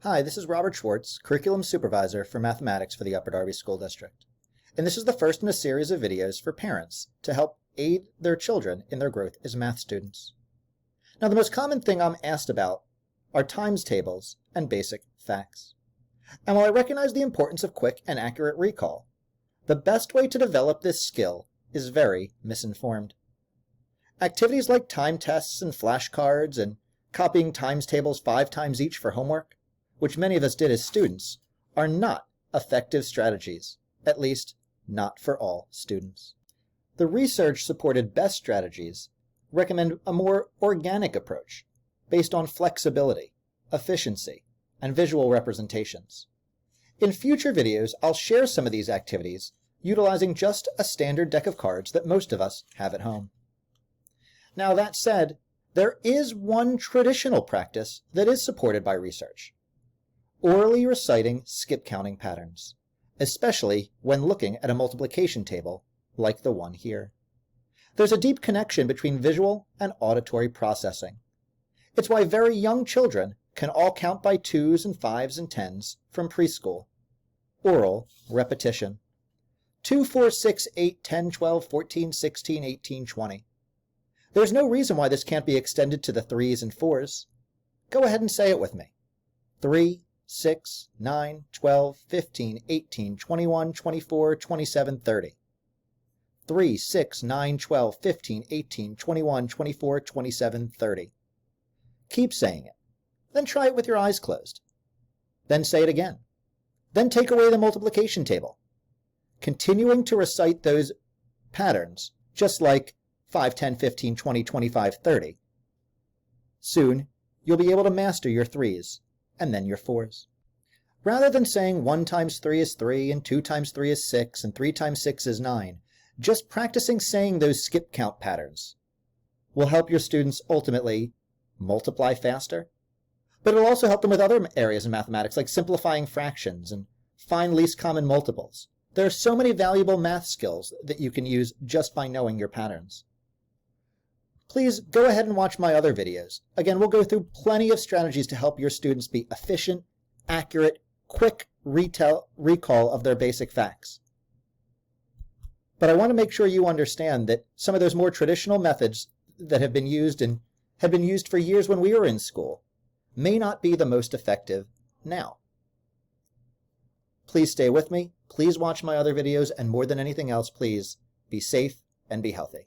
Hi, this is Robert Schwartz, Curriculum Supervisor for Mathematics for the Upper Darby School District. And this is the first in a series of videos for parents to help aid their children in their growth as math students. Now, the most common thing I'm asked about are times tables and basic facts. And while I recognize the importance of quick and accurate recall, the best way to develop this skill is very misinformed. Activities like time tests and flashcards and copying times tables 5 times each for homework, which many of us did as students, are not effective strategies, at least not for all students. The research-supported best strategies recommend a more organic approach based on flexibility, efficiency, and visual representations. In future videos, I'll share some of these activities utilizing just a standard deck of cards that most of us have at home. Now, that said, there is one traditional practice that is supported by research: orally reciting skip counting patterns, especially when looking at a multiplication table like the one here. There's a deep connection between visual and auditory processing. It's why very young children can all count by 2s and 5s and 10s from preschool. Oral repetition. 2, 4, 6, 8, 10, 12, 14, 16, 18, 20. There's no reason why this can't be extended to the 3s and 4s. Go ahead and say it with me. 3, 6, 9, 12, 15, 18, 21, 24, 27, 30. 3, 6, 9, 12, 15, 18, 21, 24, 27, 30. Keep saying it. Then try it with your eyes closed. Then say it again. Then take away the multiplication table, continuing to recite those patterns, just like 5, 10, 15, 20, 25, 30. Soon, you'll be able to master your 3s and then your 4s. Rather than saying 1 times 3 is 3, and 2 times 3 is 6, and 3 times 6 is 9, just practicing saying those skip count patterns will help your students ultimately multiply faster, but it'll also help them with other areas in mathematics like simplifying fractions and find least common multiples. There are so many valuable math skills that you can use just by knowing your patterns. Please go ahead and watch my other videos. Again, we'll go through plenty of strategies to help your students be efficient, accurate, quick recall of their basic facts. But I want to make sure you understand that some of those more traditional methods that have been used and have been used for years when we were in school may not be the most effective now. Please stay with me, please watch my other videos, and more than anything else, please be safe and be healthy.